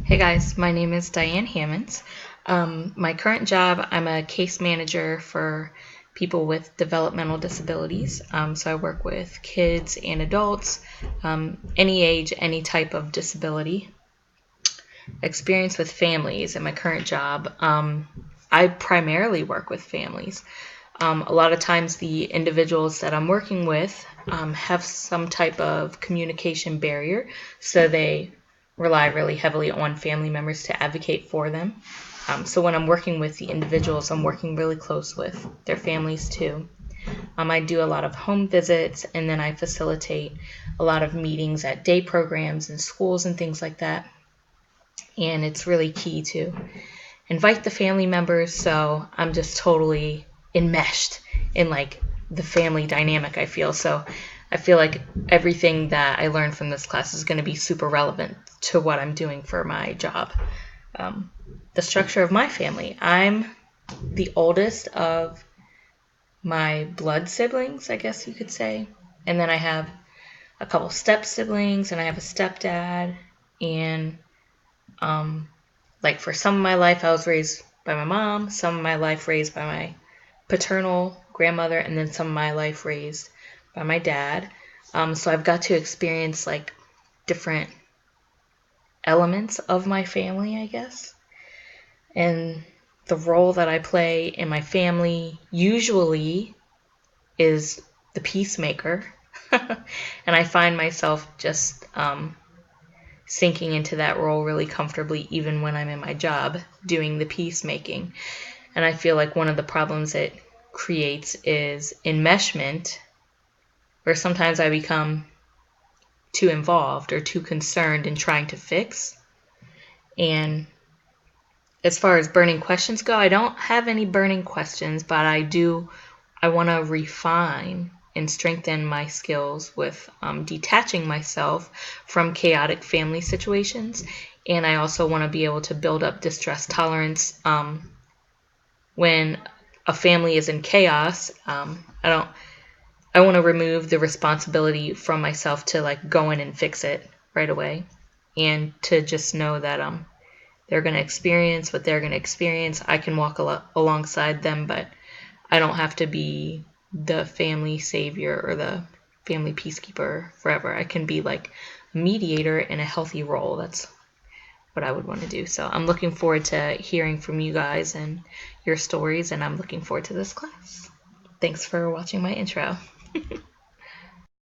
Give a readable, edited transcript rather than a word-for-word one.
Hey guys, my name is Diane Hammonds. My current job, I'm a case manager for people with developmental disabilities. So I work with kids and adults, any age, any type of disability. Experience with families in my current job. I primarily work with families. A lot of times the individuals that I'm working with have some type of communication barrier, so they rely really heavily on family members to advocate for them. So when I'm working with the individuals, I'm working really close with their families too. I do a lot of home visits, and then I facilitate a lot of meetings at day programs and schools and things like that. And it's really key to invite the family members, so I'm just totally enmeshed in like the family dynamic. I feel like everything that I learned from this class is going to be super relevant to what I'm doing for my job. The structure of my family: I'm the oldest of my blood siblings, I guess you could say, and then I have a couple step siblings, and I have a stepdad. And like for some of my life, I was raised by my mom, some of my life raised by my paternal grandmother, and then some of my life raised by my dad. So I've got to experience like different elements of my family, I guess. And the role that I play in my family usually is the peacemaker. And I find myself just sinking into that role really comfortably, even when I'm in my job doing the peacemaking. And I feel like one of the problems it creates is enmeshment, where sometimes I become too involved or too concerned in trying to fix. And as far as burning questions go, I don't have any burning questions, but I want to refine and strengthen my skills with detaching myself from chaotic family situations. And I also want to be able to build up distress tolerance when a family is in chaos. I want to remove the responsibility from myself to like go in and fix it right away, and to just know that they're going to experience what they're going to experience. I can walk alongside them, but I don't have to be the family savior or the family peacekeeper forever. I can be like a mediator in a healthy role. That's what I would want to do. So I'm looking forward to hearing from you guys and your stories, and I'm looking forward to this class. Thanks for watching my intro.